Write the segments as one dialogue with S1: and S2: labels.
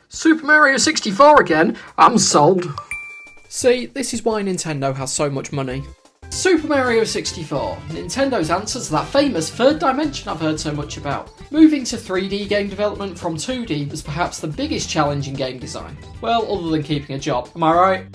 S1: Super Mario 64 again? I'm sold.
S2: See, this is why Nintendo has so much money.
S1: Super Mario 64, Nintendo's answer to that famous third dimension I've heard so much about. Moving to 3D game development from 2D was perhaps the biggest challenge in game design. Well, other than keeping a job, am I right?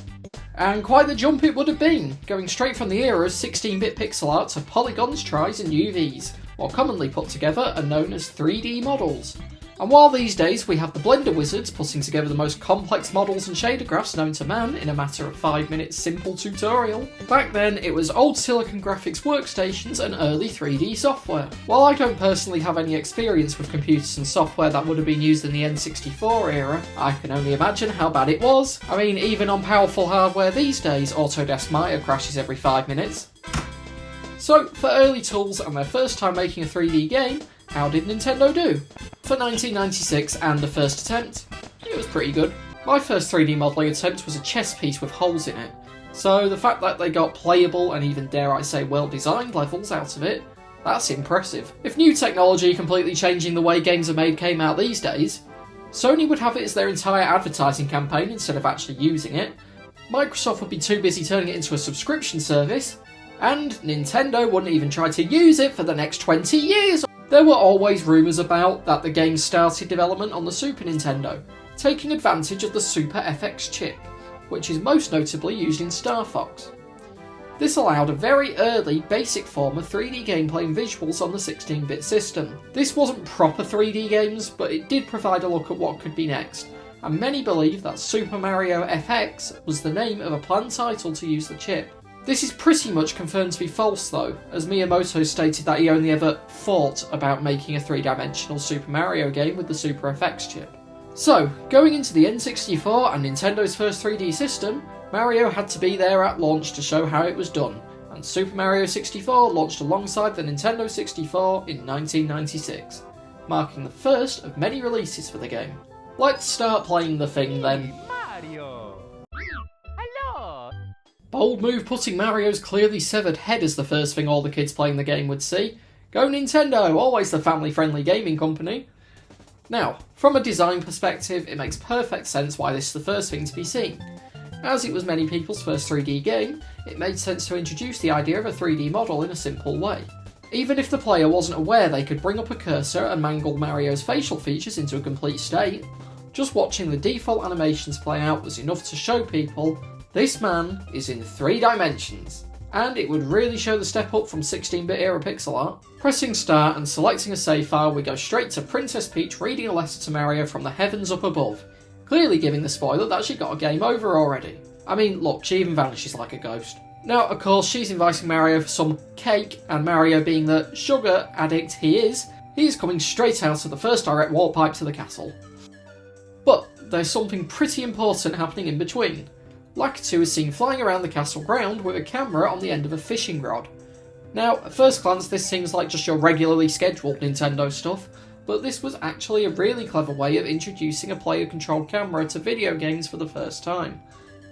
S1: And quite the jump it would have been, going straight from the era of 16-bit pixel art to polygons, tris and UVs, more commonly put together are known as 3D models. And while these days we have the Blender wizards putting together the most complex models and shader graphs known to man in a matter of 5 minutes simple tutorial, back then it was old Silicon graphics workstations and early 3D software. While I don't personally have any experience with computers and software that would have been used in the N64 era, I can only imagine how bad it was. I mean, even on powerful hardware these days, Autodesk Maya crashes every 5 minutes. So, for early tools and their first time making a 3D game, how did Nintendo do? For 1996 and the first attempt, it was pretty good. My first 3D modelling attempt was a chess piece with holes in it, so the fact that they got playable and even dare I say well designed levels out of it, that's impressive. If new technology completely changing the way games are made came out these days, Sony would have it as their entire advertising campaign instead of actually using it, Microsoft would be too busy turning it into a subscription service, and Nintendo wouldn't even try to use it for the next 20 years. There were always rumours about that the game started development on the Super Nintendo, taking advantage of the Super FX chip, which is most notably used in Star Fox. This allowed a very early, basic form of 3D gameplay and visuals on the 16-bit system. This wasn't proper 3D games, but it did provide a look at what could be next, and many believe that Super Mario FX was the name of a planned title to use the chip. This is pretty much confirmed to be false though, as Miyamoto stated that he only ever thought about making a 3-dimensional Super Mario game with the Super FX chip. So, going into the N64 and Nintendo's first 3D system, Mario had to be there at launch to show how it was done, and Super Mario 64 launched alongside the Nintendo 64 in 1996, marking the first of many releases for the game. Let's start playing the thing then. Bold move putting Mario's clearly severed head as the first thing all the kids playing the game would see. Go Nintendo, always the family-friendly gaming company. Now, from a design perspective, it makes perfect sense why this is the first thing to be seen. As it was many people's first 3D game, it made sense to introduce the idea of a 3D model in a simple way. Even if the player wasn't aware they could bring up a cursor and mangle Mario's facial features into a complete state, just watching the default animations play out was enough to show people this man is in 3 dimensions, and it would really show the step up from 16-bit era pixel art. Pressing start and selecting a save file, we go straight to Princess Peach reading a letter to Mario from the heavens up above, clearly giving the spoiler that she got a game over already. I mean, look, she even vanishes like a ghost. Now, of course, she's inviting Mario for some cake, and Mario being the sugar addict he is coming straight out of the first direct warp pipe to the castle. But there's something pretty important happening in between. Lakitu is seen flying around the castle ground with a camera on the end of a fishing rod. Now, at first glance this seems like just your regularly scheduled Nintendo stuff, but this was actually a really clever way of introducing a player-controlled camera to video games for the first time.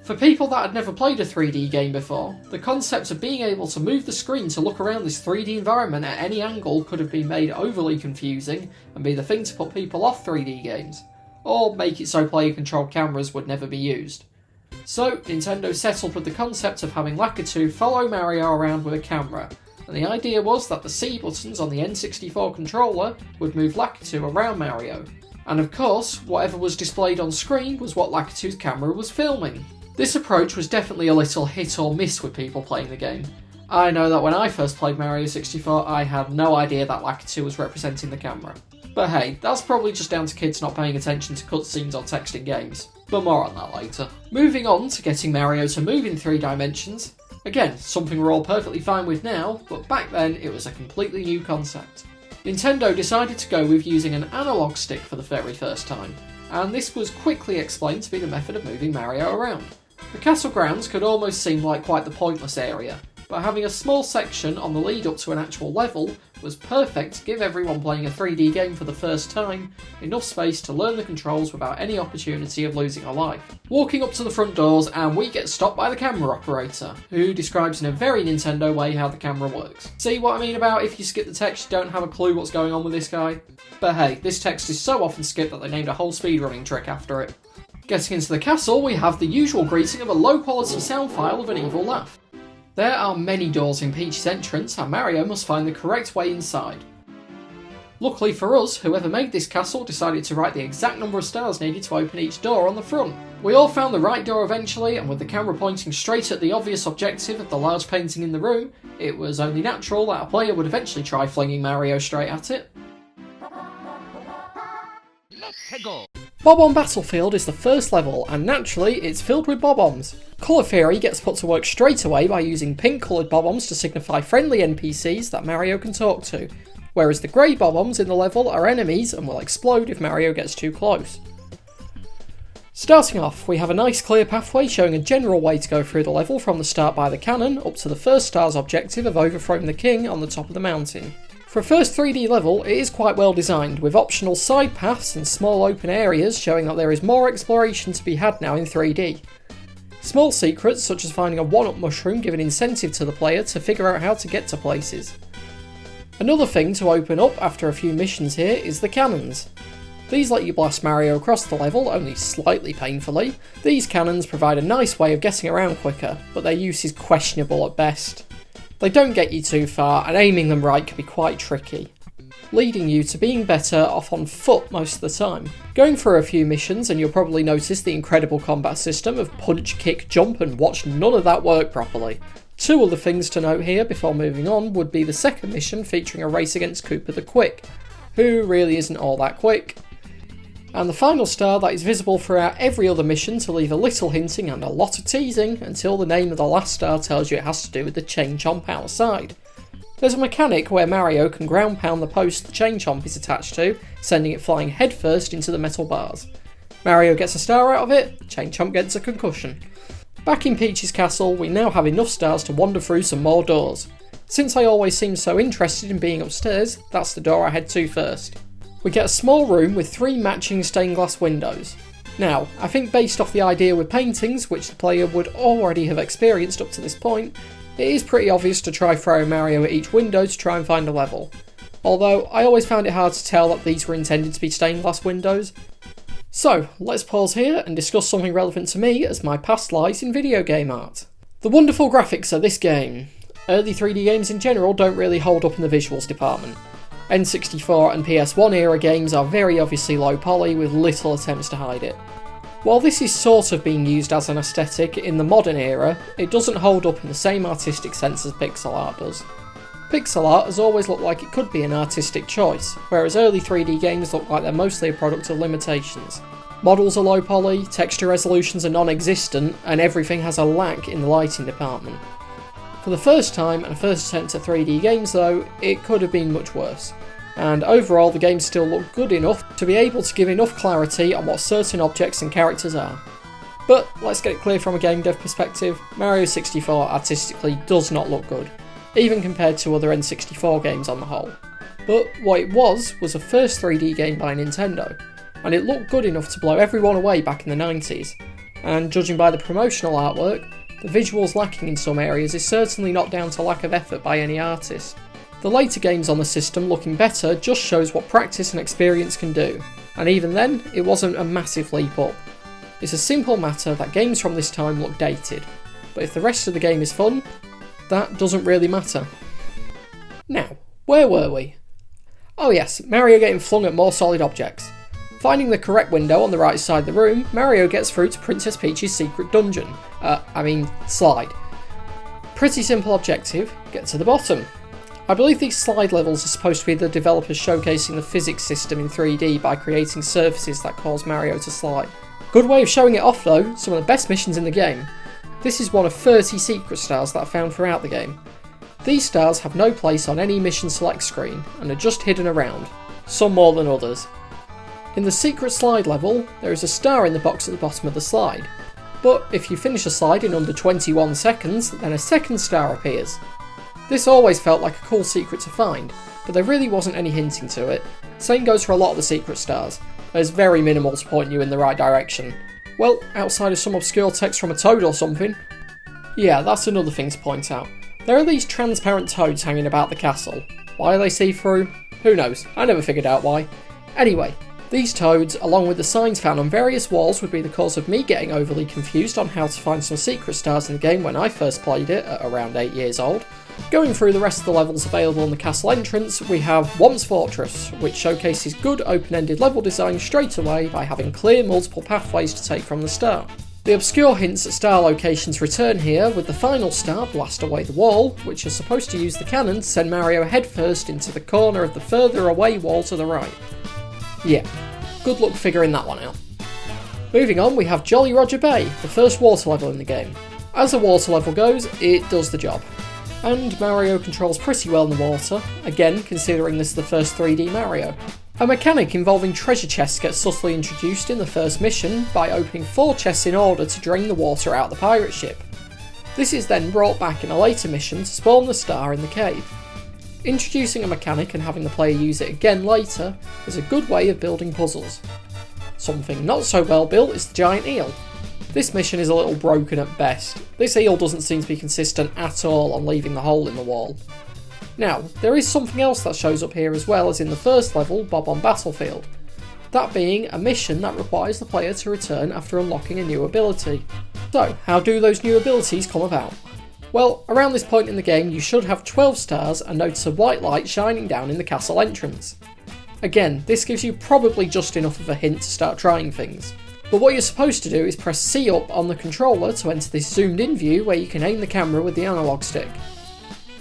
S1: For people that had never played a 3D game before, the concept of being able to move the screen to look around this 3D environment at any angle could have been made overly confusing and be the thing to put people off 3D games, or make it so player-controlled cameras would never be used. So, Nintendo settled with the concept of having Lakitu follow Mario around with a camera, and the idea was that the C buttons on the N64 controller would move Lakitu around Mario. And of course, whatever was displayed on screen was what Lakitu's camera was filming. This approach was definitely a little hit or miss with people playing the game. I know that when I first played Mario 64, I had no idea that Lakitu was representing the camera. But hey, that's probably just down to kids not paying attention to cutscenes or text in games. But more on that later. Moving on to getting Mario to move in 3 dimensions. Again, something we're all perfectly fine with now, but back then it was a completely new concept. Nintendo decided to go with using an analog stick for the very first time, and this was quickly explained to be the method of moving Mario around. The castle grounds could almost seem like quite the pointless area, but having a small section on the lead up to an actual level was perfect to give everyone playing a 3D game for the first time enough space to learn the controls without any opportunity of losing a life. Walking up to the front doors and we get stopped by the camera operator, who describes in a very Nintendo way how the camera works. See what I mean about if you skip the text you don't have a clue what's going on with this guy? But hey, this text is so often skipped that they named a whole speedrunning trick after it. Getting into the castle, we have the usual greeting of a low quality sound file of an evil laugh. There are many doors in Peach's entrance and Mario must find the correct way inside. Luckily for us, whoever made this castle decided to write the exact number of stars needed to open each door on the front. We all found the right door eventually, and with the camera pointing straight at the obvious objective of the large painting in the room, it was only natural that a player would eventually try flinging Mario straight at it.
S2: Bob-omb Battlefield is the first level, and naturally it's filled with bob-ombs. Colour theory gets put to work straight away by using pink coloured bob-ombs to signify friendly NPCs that Mario can talk to, whereas the grey bob-ombs in the level are enemies and will explode if Mario gets too close. Starting off, we have a nice clear pathway showing a general way to go through the level from the start by the cannon up to the first star's objective of overthrowing the king on the top of the mountain. For a first 3D level, it is quite well designed, with optional side paths and small open areas showing that there is more exploration to be had now in 3D. Small secrets, such as finding a 1-up mushroom, give an incentive to the player to figure out how to get to places. Another thing to open up after a few missions here is the cannons. These let you blast Mario across the level, only slightly painfully. These cannons provide a nice way of getting around quicker, but their use is questionable at best. They don't get you too far, and aiming them right can be quite tricky, leading you to being better off on foot most of the time. Going through a few missions and you'll probably notice the incredible combat system of punch, kick, jump, and watch none of that work properly. Two other things to note here before moving on would be the second mission featuring a race against Koopa the Quick, who really isn't all that quick. And the final star that is visible throughout every other mission to leave a little hinting and a lot of teasing until the name of the last star tells you it has to do with the chain chomp outside. There's a mechanic where Mario can ground pound the post the chain chomp is attached to, sending it flying headfirst into the metal bars. Mario gets a star out of it, chain chomp gets a concussion. Back in Peach's castle, we now have enough stars to wander through some more doors. Since I always seem so interested in being upstairs, that's the door I head to first. We get a small room with 3 matching stained glass windows. Now, I think based off the idea with paintings, which the player would already have experienced up to this point, it is pretty obvious to try throwing Mario at each window to try and find a level. Although, I always found it hard to tell that these were intended to be stained glass windows. So, let's pause here and discuss something relevant to me as my past lies in video game art. The wonderful graphics of this game. Early 3D games in general don't really hold up in the visuals department. N64 and PS1 era games are very obviously low poly with little attempts to hide it. While this is sort of being used as an aesthetic in the modern era, it doesn't hold up in the same artistic sense as pixel art does. Pixel art has always looked like it could be an artistic choice, whereas early 3D games look like they're mostly a product of limitations. Models are low poly, texture resolutions are non-existent, and everything has a lack in the lighting department. For the first time and first attempt at 3D games though, it could have been much worse. And overall the game still looked good enough to be able to give enough clarity on what certain objects and characters are. But let's get it clear from a game dev perspective, Mario 64 artistically does not look good, even compared to other N64 games on the whole. But what it was a first 3D game by Nintendo, and it looked good enough to blow everyone away back in the 90s, and judging by the promotional artwork, the visuals lacking in some areas is certainly not down to lack of effort by any artist. The later games on the system looking better just shows what practice and experience can do, and even then, it wasn't a massive leap up. It's a simple matter that games from this time look dated, but if the rest of the game is fun, that doesn't really matter. Now, where were we? Oh yes, Mario getting flung at more solid objects. Finding the correct window on the right side of the room, Mario gets through to Princess Peach's secret dungeon. Slide. Pretty simple objective, get to the bottom. I believe these slide levels are supposed to be the developers showcasing the physics system in 3D by creating surfaces that cause Mario to slide. Good way of showing it off though, some of the best missions in the game. This is one of 30 secret stars that I found throughout the game. These stars have no place on any mission select screen and are just hidden around, some more than others. In the secret slide level, there is a star in the box at the bottom of the slide. But if you finish a slide in under 21 seconds, then a second star appears. This always felt like a cool secret to find, but there really wasn't any hinting to it. Same goes for a lot of the secret stars. There's very minimal to point you in the right direction. Well, outside of some obscure text from a toad or something. Yeah, that's another thing to point out. There are these transparent toads hanging about the castle. Why are they see-through? Who knows? I never figured out why. Anyway, these toads, along with the signs found on various walls, would be the cause of me getting overly confused on how to find some secret stars in the game when I first played it at around 8 years old. Going through the rest of the levels available in the castle entrance, we have Bob-omb's Fortress, which showcases good open-ended level design straight away by having clear multiple pathways to take from the start. The obscure hints at star locations return here, with the final star, Blast Away the Wall, which is supposed to use the cannon to send Mario headfirst into the corner of the further away wall to the right. Yeah, good luck figuring that one out. Moving on, we have Jolly Roger Bay, the first water level in the game. As a water level goes, it does the job. And Mario controls pretty well in the water, again considering this is the first 3D Mario. A mechanic involving treasure chests gets subtly introduced in the first mission by opening 4 chests in order to drain the water out of the pirate ship. This is then brought back in a later mission to spawn the star in the cave. Introducing a mechanic and having the player use it again later is a good way of building puzzles. Something not so well built is the giant eel. This mission is a little broken at best. This eel doesn't seem to be consistent at all on leaving the hole in the wall. Now, there is something else that shows up here as well as in the first level, Bob-omb Battlefield. That being a mission that requires the player to return after unlocking a new ability. So, how do those new abilities come about? Well, around this point in the game you should have 12 stars and notice a white light shining down in the castle entrance. Again, this gives you probably just enough of a hint to start trying things. But what you're supposed to do is press C up on the controller to enter this zoomed in view where you can aim the camera with the analog stick.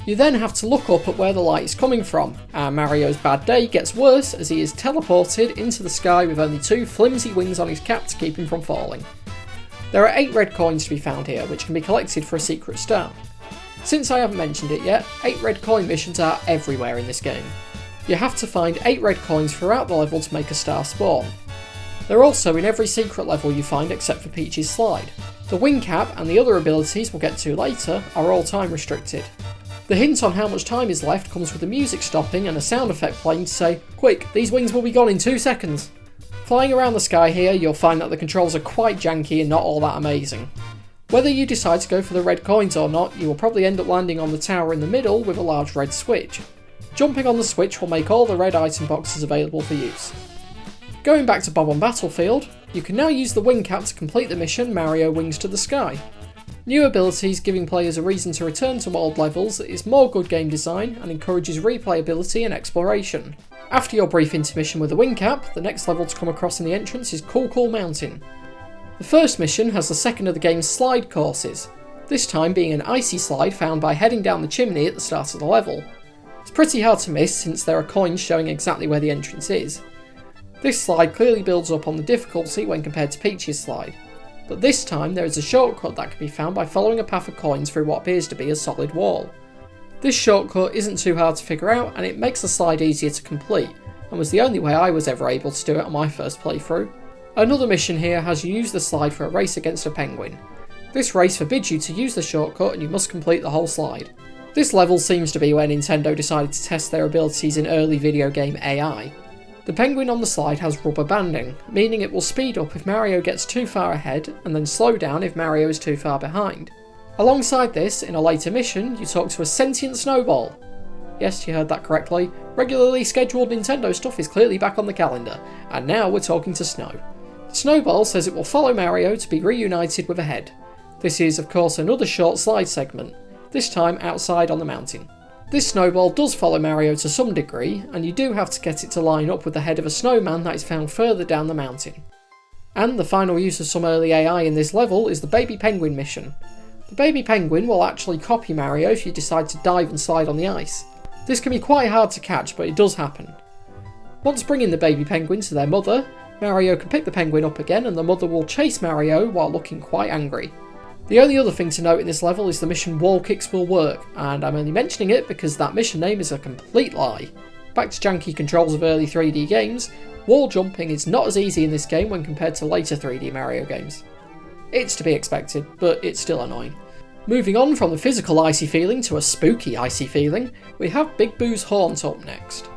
S2: You then have to look up at where the light is coming from, and Mario's bad day gets worse as he is teleported into the sky with only 2 flimsy wings on his cap to keep him from falling. There are 8 red coins to be found here, which can be collected for a secret star. Since I haven't mentioned it yet, 8 red coin missions are everywhere in this game. You have to find 8 red coins throughout the level to make a star spawn. They're also in every secret level you find except for Peach's slide. The wing cap and the other abilities we'll get to later are all time restricted. The hint on how much time is left comes with the music stopping and a sound effect playing to say, "Quick, these wings will be gone in 2 seconds." Flying around the sky here, you'll find that the controls are quite janky and not all that amazing. Whether you decide to go for the red coins or not, you will probably end up landing on the tower in the middle with a large red switch. Jumping on the switch will make all the red item boxes available for use. Going back to Bob-omb Battlefield, you can now use the wing cap to complete the mission Mario Wings to the Sky. New abilities giving players a reason to return to old levels is more good game design and encourages replayability and exploration. After your brief intermission with the wing cap, the next level to come across in the entrance is Cool Mountain. The first mission has the second of the game's slide courses, this time being an icy slide found by heading down the chimney at the start of the level. It's pretty hard to miss since there are coins showing exactly where the entrance is. This slide clearly builds up on the difficulty when compared to Peach's slide, but this time there is a shortcut that can be found by following a path of coins through what appears to be a solid wall. This shortcut isn't too hard to figure out and it makes the slide easier to complete, and was the only way I was ever able to do it on my first playthrough. Another mission here has you use the slide for a race against a penguin. This race forbids you to use the shortcut and you must complete the whole slide. This level seems to be where Nintendo decided to test their abilities in early video game AI. The penguin on the slide has rubber banding, meaning it will speed up if Mario gets too far ahead and then slow down if Mario is too far behind. Alongside this, in a later mission, you talk to a sentient snowball. Yes, you heard that correctly. Regularly scheduled Nintendo stuff is clearly back on the calendar, and now we're talking to Snow. The snowball says it will follow Mario to be reunited with a head. This is, of course, another short slide segment, this time outside on the mountain. This snowball does follow Mario to some degree, and you do have to get it to line up with the head of a snowman that is found further down the mountain. And the final use of some early AI in this level is the baby penguin mission. The baby penguin will actually copy Mario if you decide to dive and slide on the ice. This can be quite hard to catch, but it does happen. Once bringing the baby penguin to their mother, Mario can pick the penguin up again and the mother will chase Mario while looking quite angry. The only other thing to note in this level is the mission Wall Kicks Will Work, and I'm only mentioning it because that mission name is a complete lie. Back to janky controls of early 3D games, wall jumping is not as easy in this game when compared to later 3D Mario games. It's to be expected, but it's still annoying. Moving on from the physical icy feeling to a spooky icy feeling, we have Big Boo's Haunt up next.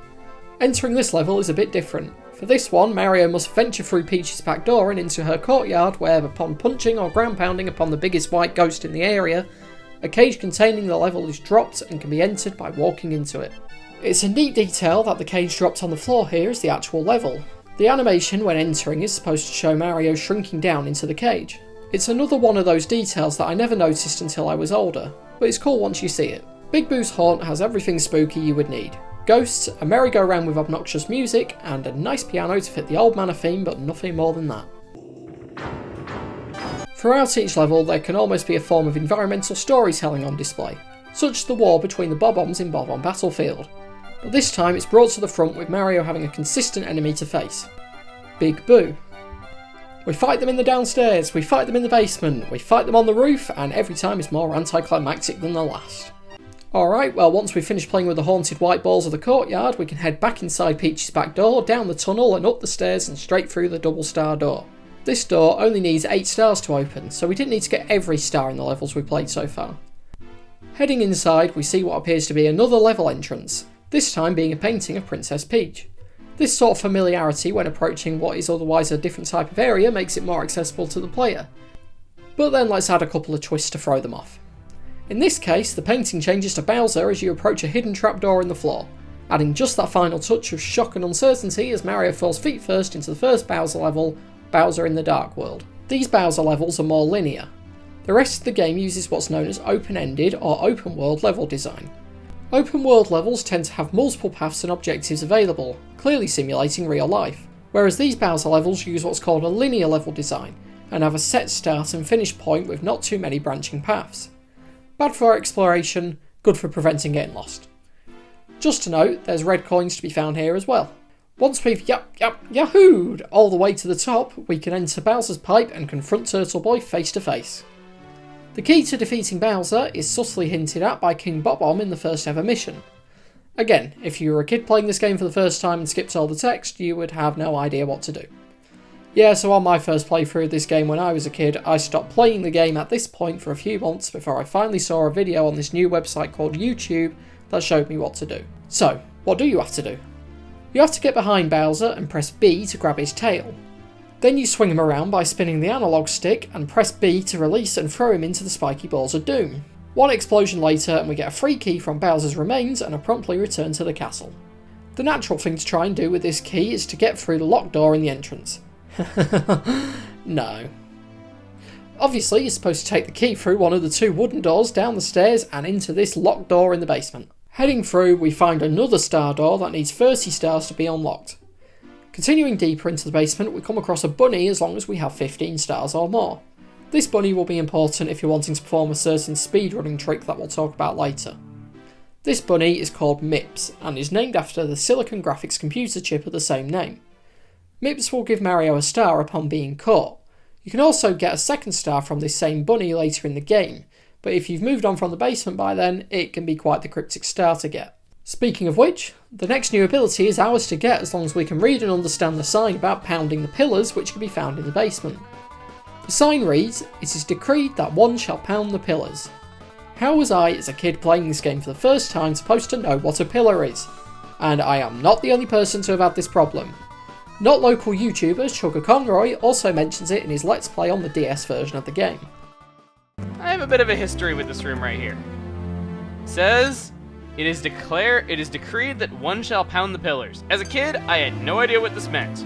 S2: Entering this level is a bit different. For this one, Mario must venture through Peach's back door and into her courtyard where, upon punching or ground pounding upon the biggest white ghost in the area, a cage containing the level is dropped and can be entered by walking into it. It's a neat detail that the cage dropped on the floor here is the actual level. The animation when entering is supposed to show Mario shrinking down into the cage. It's another one of those details that I never noticed until I was older, but it's cool once you see it. Big Boo's Haunt has everything spooky you would need. Ghosts, a merry-go-round with obnoxious music, and a nice piano to fit the Old Manor theme, but nothing more than that. Throughout each level, there can almost be a form of environmental storytelling on display, such as the war between the Bob-ombs in Bob-omb Battlefield. But this time it's brought to the front with Mario having a consistent enemy to face. Big Boo. We fight them in the downstairs, we fight them in the basement, we fight them on the roof, and every time is more anticlimactic than the last. Alright, well once we've finished playing with the haunted white balls of the courtyard, we can head back inside Peach's back door, down the tunnel and up the stairs and straight through the double star door. This door only needs 8 stars to open, so we didn't need to get every star in the levels we've played so far. Heading inside, we see what appears to be another level entrance, this time being a painting of Princess Peach. This sort of familiarity when approaching what is otherwise a different type of area makes it more accessible to the player. But then let's add a couple of twists to throw them off. In this case, the painting changes to Bowser as you approach a hidden trapdoor in the floor, adding just that final touch of shock and uncertainty as Mario falls feet first into the first Bowser level, Bowser in the Dark World. These Bowser levels are more linear. The rest of the game uses what's known as open-ended or open world level design. Open world levels tend to have multiple paths and objectives available, clearly simulating real life, whereas these Bowser levels use what's called a linear level design, and have a set start and finish point with not too many branching paths. Bad for exploration, good for preventing getting lost. Just to note, there's red coins to be found here as well. Once we've yahooed all the way to the top, we can enter Bowser's Pipe and confront Turtle Boy face to face. The key to defeating Bowser is subtly hinted at by King Bob-omb in the first ever mission. Again, if you were a kid playing this game for the first time and skipped all the text, you would have no idea what to do. Yeah, so on my first playthrough of this game when I was a kid, I stopped playing the game at this point for a few months before I finally saw a video on this new website called YouTube that showed me what to do. So, what do you have to do? You have to get behind Bowser and press B to grab his tail. Then you swing him around by spinning the analog stick and press B to release and throw him into the spiky balls of doom. One explosion later and we get a free key from Bowser's remains and are promptly returned to the castle. The natural thing to try and do with this key is to get through the locked door in the entrance. No. Obviously, you're supposed to take the key through one of the 2 wooden doors down the stairs and into this locked door in the basement. Heading through, we find another star door that needs 30 stars to be unlocked. Continuing deeper into the basement, we come across a bunny as long as we have 15 stars or more. This bunny will be important if you're wanting to perform a certain speedrunning trick that we'll talk about later. This bunny is called MIPS and is named after the Silicon Graphics computer chip of the same name. MIPS will give Mario a star upon being caught. You can also get a second star from this same bunny later in the game, but if you've moved on from the basement by then, it can be quite the cryptic star to get. Speaking of which, the next new ability is ours to get as long as we can read and understand the sign about pounding the pillars which can be found in the basement. The sign reads, "It is decreed that one shall pound the pillars." How was I, as a kid playing this game for the first time, supposed to know what a pillar is? And I am not the only person to have had this problem. Not local YouTuber Sugar Conroy also mentions it in his Let's Play on the DS version of the game.
S3: I have a bit of a history with this room right here. It says, it is decreed that one shall pound the pillars. As a kid, I had no idea what this meant.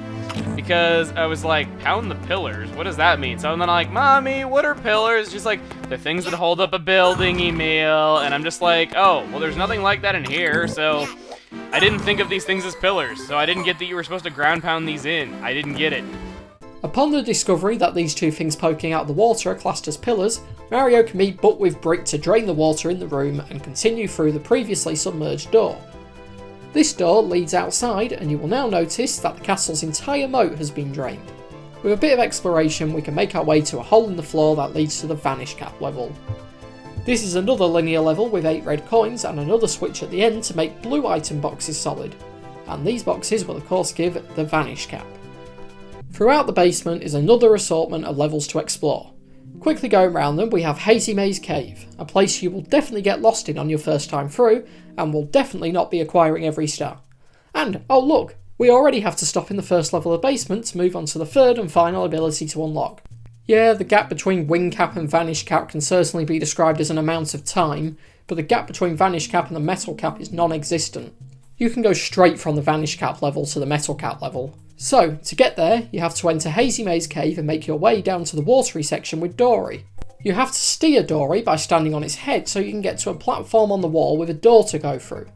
S3: Because I was like, pound the pillars? What does that mean? So then I'm like, Mommy, what are pillars? She's like, the things that hold up a building, Emil. And I'm just like, oh, well there's nothing like that in here, so I didn't think of these things as pillars. So I didn't get that you were supposed to ground pound these in. I didn't get it.
S2: Upon the discovery that these 2 things poking out of the water are classed as pillars, Mario can meet Butt with Brick to drain the water in the room and continue through the previously submerged door. This door leads outside and you will now notice that the castle's entire moat has been drained. With a bit of exploration we can make our way to a hole in the floor that leads to the Vanish Cap level. This is another linear level with 8 red coins and another switch at the end to make blue item boxes solid, and these boxes will of course give the Vanish Cap. Throughout the basement is another assortment of levels to explore. Quickly going around them, we have Hazy Maze Cave, a place you will definitely get lost in on your first time through, and will definitely not be acquiring every star. And, oh look, we already have to stop in the first level of the basement to move on to the third and final ability to unlock. Yeah, the gap between Wing Cap and Vanish Cap can certainly be described as an amount of time, but the gap between Vanish Cap and the Metal Cap is non-existent. You can go straight from the Vanish Cap level to the Metal Cap level. So, to get there, you have to enter Hazy Maze Cave and make your way down to the watery section with Dory. You have to steer Dory by standing on its head so you can get to a platform on the wall with a door to go through.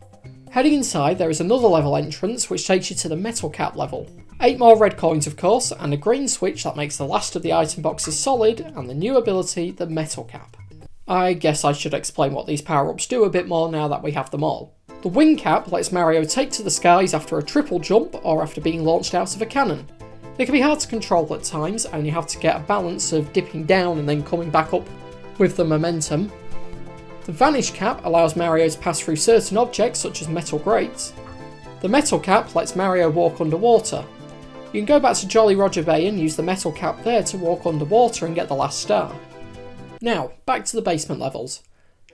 S2: Heading inside, there is another level entrance which takes you to the Metal Cap level. 8 more red coins of course, and a green switch that makes the last of the item boxes solid, and the new ability, the Metal Cap. I guess I should explain what these power-ups do a bit more now that we have them all. The Wing Cap lets Mario take to the skies after a triple jump or after being launched out of a cannon. They can be hard to control at times, and you have to get a balance of dipping down and then coming back up with the momentum. The Vanish Cap allows Mario to pass through certain objects such as metal grates. The Metal Cap lets Mario walk underwater. You can go back to Jolly Roger Bay and use the Metal Cap there to walk underwater and get the last star. Now, back to the basement levels.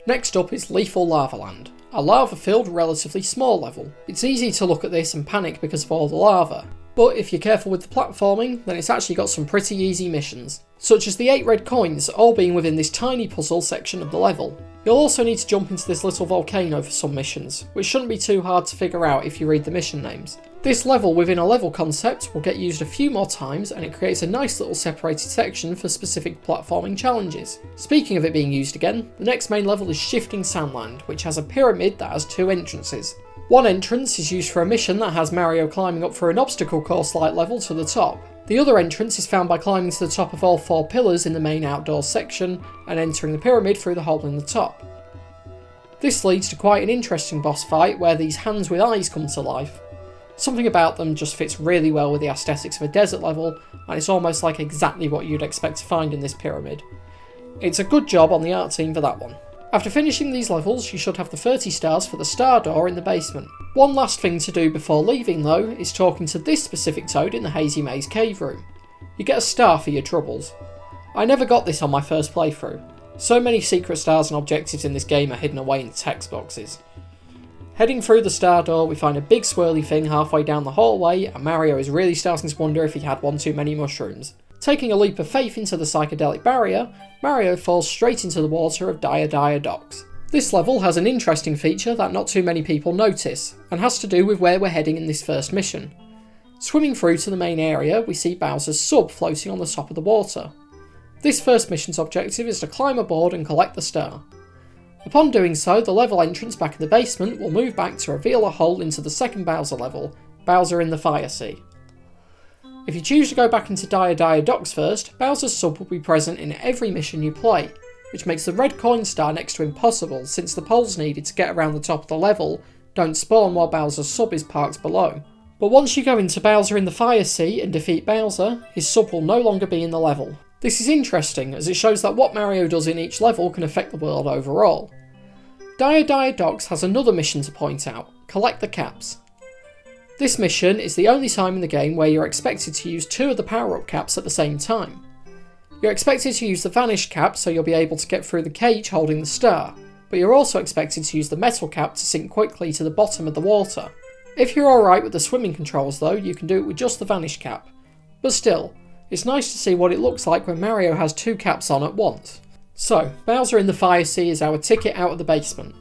S2: Next up is Lethal Lava Land, a lava-filled, relatively small level. It's easy to look at this and panic because of all the lava, but if you're careful with the platforming, then it's actually got some pretty easy missions, such as the 8 red coins all being within this tiny puzzle section of the level. You'll also need to jump into this little volcano for some missions, which shouldn't be too hard to figure out if you read the mission names. This level within a level concept will get used a few more times, and it creates a nice little separated section for specific platforming challenges. Speaking of it being used again, the next main level is Shifting Sandland, which has a pyramid that has 2 entrances. One entrance is used for a mission that has Mario climbing up for an obstacle course-like level to the top. The other entrance is found by climbing to the top of all 4 pillars in the main outdoors section and entering the pyramid through the hole in the top. This leads to quite an interesting boss fight where these hands with eyes come to life. Something about them just fits really well with the aesthetics of a desert level, and it's almost like exactly what you'd expect to find in this pyramid. It's a good job on the art team for that one. After finishing these levels, you should have the 30 stars for the star door in the basement. One last thing to do before leaving though, is talking to this specific toad in the Hazy Maze Cave room. You get a star for your troubles. I never got this on my first playthrough. So many secret stars and objectives in this game are hidden away in text boxes. Heading through the star door, we find a big swirly thing halfway down the hallway, and Mario is really starting to wonder if he had one too many mushrooms. Taking a leap of faith into the psychedelic barrier, Mario falls straight into the water of Dire Dire Docks. This level has an interesting feature that not too many people notice, and has to do with where we're heading in this first mission. Swimming through to the main area, we see Bowser's sub floating on the top of the water. This first mission's objective is to climb aboard and collect the star. Upon doing so, the level entrance back in the basement will move back to reveal a hole into the second Bowser level, Bowser in the Fire Sea. If you choose to go back into Dire Dire Docks first, Bowser's sub will be present in every mission you play, which makes the red coin star next to impossible since the poles needed to get around the top of the level don't spawn while Bowser's sub is parked below. But once you go into Bowser in the Fire Sea and defeat Bowser, his sub will no longer be in the level. This is interesting as it shows that what Mario does in each level can affect the world overall. Dire Dire Docks has another mission to point out, collect the caps. This mission is the only time in the game where you're expected to use 2 of the power-up caps at the same time. You're expected to use the Vanish Cap so you'll be able to get through the cage holding the star, but you're also expected to use the Metal Cap to sink quickly to the bottom of the water. If you're alright with the swimming controls though, you can do it with just the Vanish Cap. But still, it's nice to see what it looks like when Mario has 2 caps on at once. So, Bowser in the Fire Sea is our ticket out of the basement.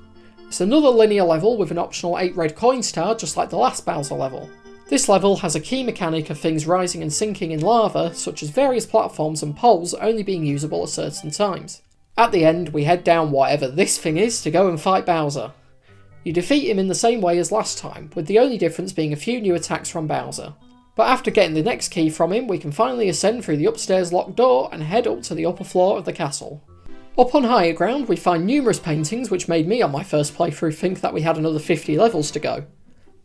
S2: It's another linear level with an optional 8 red coin star just like the last Bowser level. This level has a key mechanic of things rising and sinking in lava, such as various platforms and poles only being usable at certain times. At the end, we head down whatever this thing is to go and fight Bowser. You defeat him in the same way as last time, with the only difference being a few new attacks from Bowser. But after getting the next key from him, we can finally ascend through the upstairs locked door and head up to the upper floor of the castle. Up on higher ground, we find numerous paintings which made me on my first playthrough think that we had another 50 levels to go.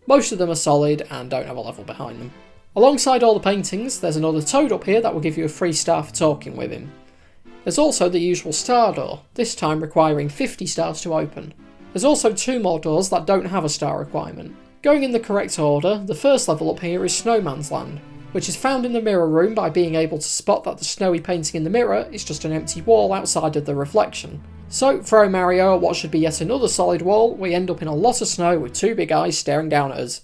S2: Most of them are solid and don't have a level behind them. Alongside all the paintings, there's another toad up here that will give you a free star for talking with him. There's also the usual star door, this time requiring 50 stars to open. There's also 2 more doors that don't have a star requirement. Going in the correct order, the first level up here is Snowman's Land. which is found in the mirror room by being able to spot that the snowy painting in the mirror is just an empty wall outside of the reflection. So, throw Mario at what should be yet another solid wall, we end up in a lot of snow with two big eyes staring down at us.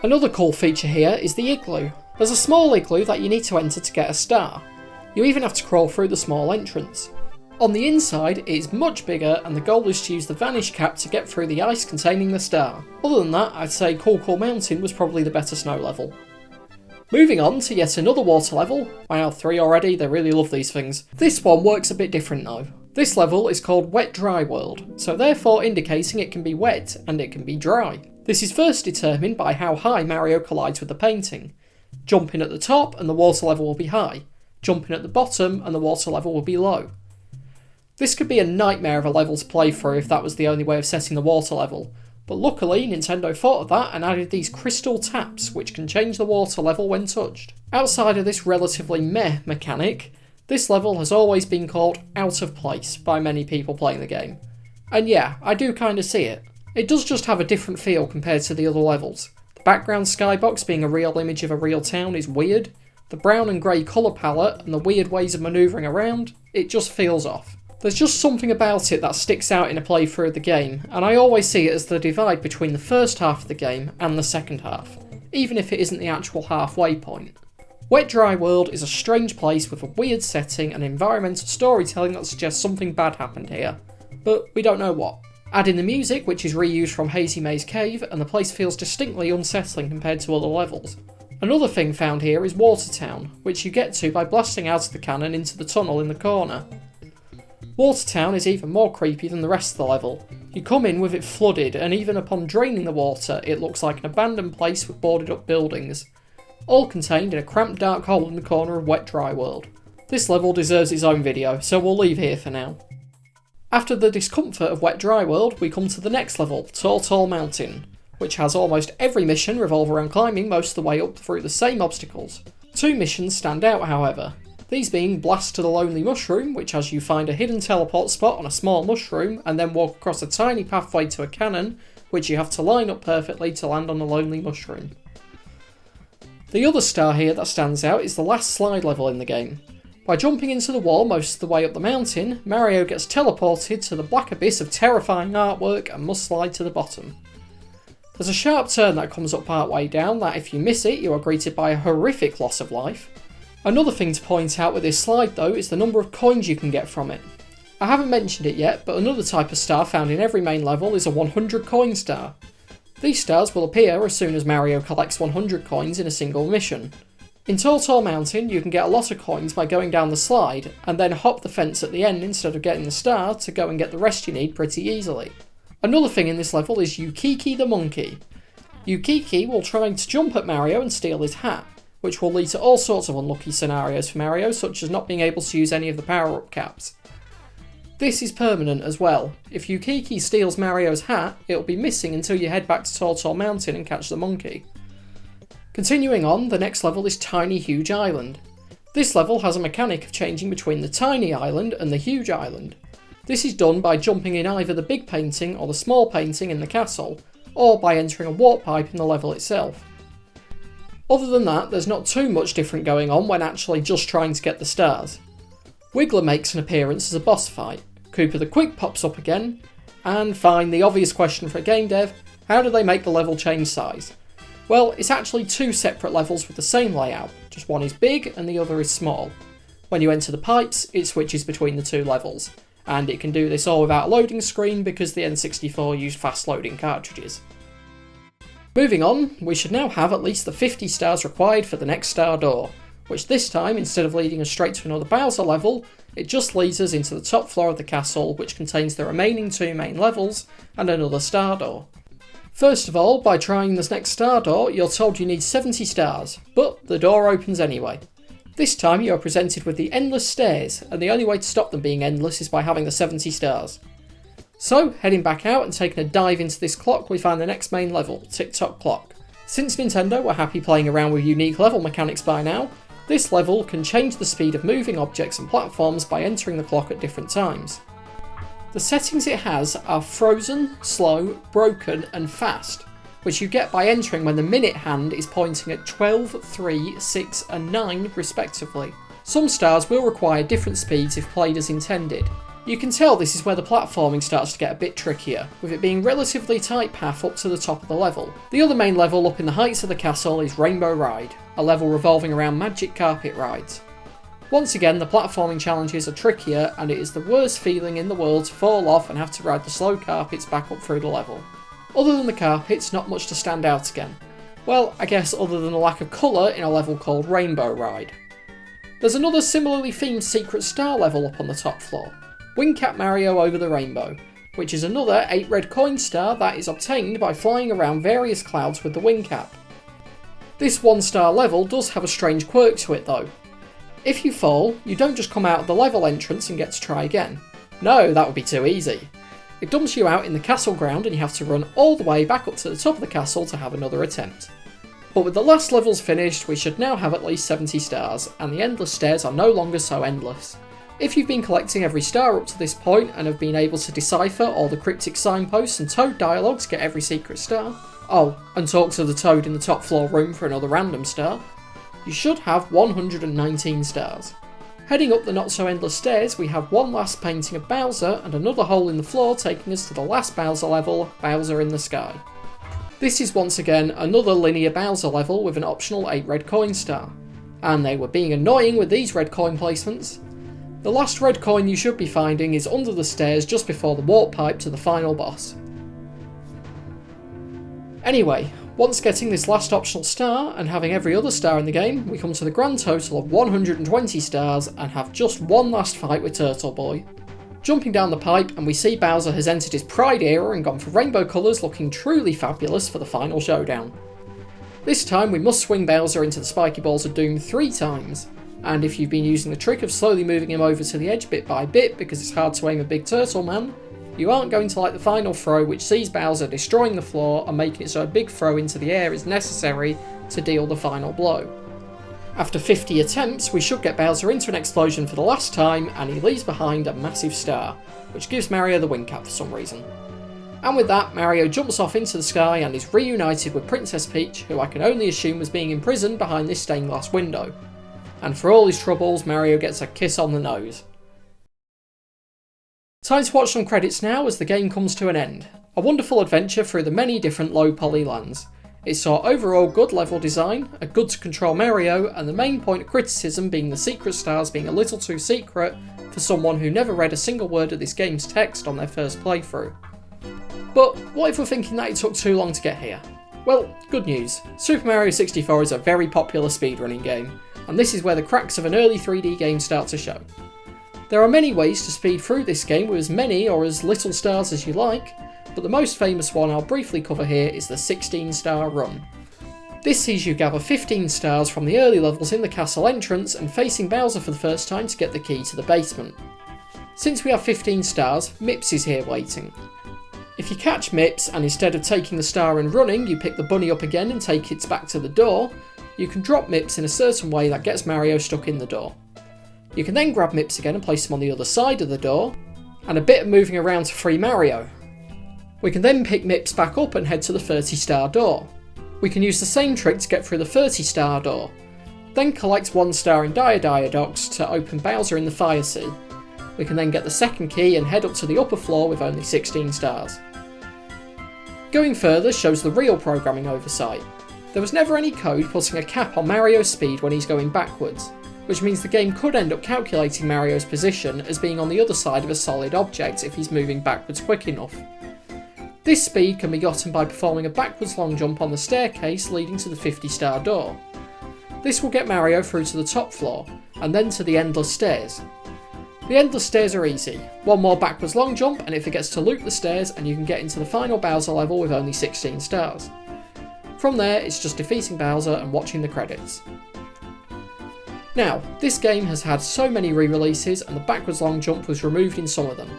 S2: Another cool feature here is the igloo. There's a small igloo that you need to enter to get a star. You even have to crawl through the small entrance. On the inside, it is much bigger, and the goal is to use the vanish cap to get through the ice containing the star. Other than that, I'd say Cool Mountain was probably the better snow level. Moving on to yet another water level. Wow, 3 already, they really love these things. This one works a bit different though. This level is called Wet Dry World, so therefore indicating it can be wet and it can be dry. This is first determined by how high Mario collides with the painting. Jumping at the top and the water level will be high. Jumping at the bottom and the water level will be low. This could be a nightmare of a level to play through if that was the only way of setting the water level, but luckily Nintendo thought of that and added these crystal taps which can change the water level when touched. Outside of this relatively meh mechanic, this level has always been called out of place by many people playing the game. And yeah, I do kinda see it. It does just have a different feel compared to the other levels. The background skybox being a real image of a real town is weird. The brown and grey colour palette and the weird ways of manoeuvring around, it just feels off. There's just something about it that sticks out in a playthrough of the game, and I always see it as the divide between the first half of the game and the second half, even if it isn't the actual halfway point. Wet Dry World is a strange place with a weird setting and environmental storytelling that suggests something bad happened here, but we don't know what. Add in the music, which is reused from Hazy Maze Cave, and the place feels distinctly unsettling compared to other levels. Another thing found here is Water Town, which you get to by blasting out of the cannon into the tunnel in the corner. Water Town is even more creepy than the rest of the level. You come in with it flooded, and even upon draining the water, it looks like an abandoned place with boarded up buildings, all contained in a cramped dark hole in the corner of Wet Dry World. This level deserves its own video, so we'll leave here for now. After the discomfort of Wet Dry World, we come to the next level, Tall Mountain, which has almost every mission revolve around climbing most of the way up through the same obstacles. Two missions stand out, however. These being Blast to the Lonely Mushroom, which has you find a hidden teleport spot on a small mushroom and then walk across a tiny pathway to a cannon, which you have to line up perfectly to land on the Lonely Mushroom. The other star here that stands out is the last slide level in the game. By jumping into the wall most of the way up the mountain, Mario gets teleported to the black abyss of terrifying artwork and must slide to the bottom. There's a sharp turn that comes up part way down that if you miss it, you are greeted by a horrific loss of life. Another thing to point out with this slide though is the number of coins you can get from it. I haven't mentioned it yet, but another type of star found in every main level is a 100 coin star. These stars will appear as soon as Mario collects 100 coins in a single mission. In Tall Mountain, you can get a lot of coins by going down the slide, and then hop the fence at the end instead of getting the star to go and get the rest you need pretty easily. Another thing in this level is Yukiki the monkey. Yukiki will try to jump at Mario and steal his hat, which will lead to all sorts of unlucky scenarios for Mario, such as not being able to use any of the power-up caps. This is permanent as well. If Yukiki steals Mario's hat, it will be missing until you head back to Tall Mountain and catch the monkey. Continuing on, the next level is Tiny Huge Island. This level has a mechanic of changing between the tiny island and the huge island. This is done by jumping in either the big painting or the small painting in the castle, or by entering a warp pipe in the level itself. Other than that, there's not too much different going on when actually just trying to get the stars. Wiggler makes an appearance as a boss fight, Koopa the Quick pops up again, and fine, the obvious question for a game dev, how do they make the level change size? Well, it's actually two separate levels with the same layout, just one is big and the other is small. When you enter the pipes, it switches between the two levels, and it can do this all without a loading screen because the N64 used fast loading cartridges. Moving on, we should now have at least the 50 stars required for the next star door, which this time, instead of leading us straight to another Bowser level, it just leads us into the top floor of the castle, which contains the remaining two main levels and another star door. First of all, by trying this next star door, you're told you need 70 stars, but the door opens anyway. This time you are presented with the endless stairs, and the only way to stop them being endless is by having the 70 stars. So, heading back out and taking a dive into this clock, we find the next main level, Tick Tock Clock. Since Nintendo were happy playing around with unique level mechanics by now, this level can change the speed of moving objects and platforms by entering the clock at different times. The settings it has are frozen, slow, broken and fast, which you get by entering when the minute hand is pointing at 12, 3, 6 and 9 respectively. Some stars will require different speeds if played as intended. You can tell this is where the platforming starts to get a bit trickier, with it being relatively tight path up to the top of the level. The other main level up in the heights of the castle is Rainbow Ride, a level revolving around magic carpet rides. Once again, the platforming challenges are trickier, and it is the worst feeling in the world to fall off and have to ride the slow carpets back up through the level. Other than the carpets, not much to stand out again. Well, I guess other than the lack of colour in a level called Rainbow Ride. There's another similarly themed secret star level up on the top floor, Wingcap Mario Over the Rainbow, which is another 8 red coin star that is obtained by flying around various clouds with the wing cap. This 1 star level does have a strange quirk to it though. If you fall, you don't just come out of the level entrance and get to try again. No, that would be too easy. It dumps you out in the castle ground and you have to run all the way back up to the top of the castle to have another attempt. But with the last levels finished, we should now have at least 70 stars, and the endless stairs are no longer so endless. If you've been collecting every star up to this point and have been able to decipher all the cryptic signposts and toad dialogue to get every secret star, oh, and talk to the toad in the top floor room for another random star, you should have 119 stars. Heading up the not so endless stairs, we have one last painting of Bowser and another hole in the floor taking us to the last Bowser level, Bowser in the Sky. This is once again another linear Bowser level with an optional 8 red coin star. And they were being annoying with these red coin placements. The last red coin you should be finding is under the stairs just before the warp pipe to the final boss. Anyway, once getting this last optional star and having every other star in the game, we come to the grand total of 120 stars and have just one last fight with Turtle Boy. Jumping down the pipe and we see Bowser has entered his Pride era and gone for rainbow colours, looking truly fabulous for the final showdown. This time we must swing Bowser into the spiky balls of doom 3 times, and if you've been using the trick of slowly moving him over to the edge bit by bit because it's hard to aim a big turtle man, you aren't going to like the final throw, which sees Bowser destroying the floor and making it so a big throw into the air is necessary to deal the final blow. After 50 attempts, we should get Bowser into an explosion for the last time, and he leaves behind a massive star, which gives Mario the wing cap for some reason. And with that, Mario jumps off into the sky and is reunited with Princess Peach, who I can only assume was being imprisoned behind this stained glass window. And for all his troubles, Mario gets a kiss on the nose. Time to watch some credits now as the game comes to an end. A wonderful adventure through the many different low poly lands. It saw overall good level design, a good to control Mario, and the main point of criticism being the secret stars being a little too secret for someone who never read a single word of this game's text on their first playthrough. But what if we're thinking that it took too long to get here? Well, good news. Super Mario 64 is a very popular speedrunning game, and this is where the cracks of an early 3D game start to show. There are many ways to speed through this game with as many or as little stars as you like, but the most famous one I'll briefly cover here is the 16 star run. This sees you gather 15 stars from the early levels in the castle entrance and facing Bowser for the first time to get the key to the basement. Since we have 15 stars, Mips is here waiting. If you catch Mips and instead of taking the star and running you pick the bunny up again and take it back to the door, you can drop Mips in a certain way that gets Mario stuck in the door. You can then grab Mips again and place them on the other side of the door, and a bit of moving around to free Mario. We can then pick Mips back up and head to the 30 star door. We can use the same trick to get through the 30 star door, then collect 1 star in Diadox to open Bowser in the Fire Sea. We can then get the second key and head up to the upper floor with only 16 stars. Going further shows the real programming oversight. There was never any code putting a cap on Mario's speed when he's going backwards, which means the game could end up calculating Mario's position as being on the other side of a solid object if he's moving backwards quick enough. This speed can be gotten by performing a backwards long jump on the staircase leading to the 50 star door. This will get Mario through to the top floor, and then to the endless stairs. The endless stairs are easy, one more backwards long jump and it forgets to loop the stairs and you can get into the final Bowser level with only 16 stars. From there it's just defeating Bowser and watching the credits. Now, this game has had so many re-releases and the backwards long jump was removed in some of them,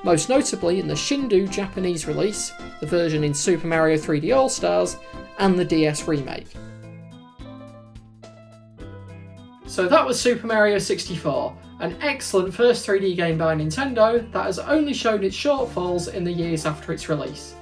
S2: most notably in the Shindu Japanese release, the version in Super Mario 3D All-Stars, and the DS remake. So that was Super Mario 64, an excellent first 3D game by Nintendo that has only shown its shortfalls in the years after its release.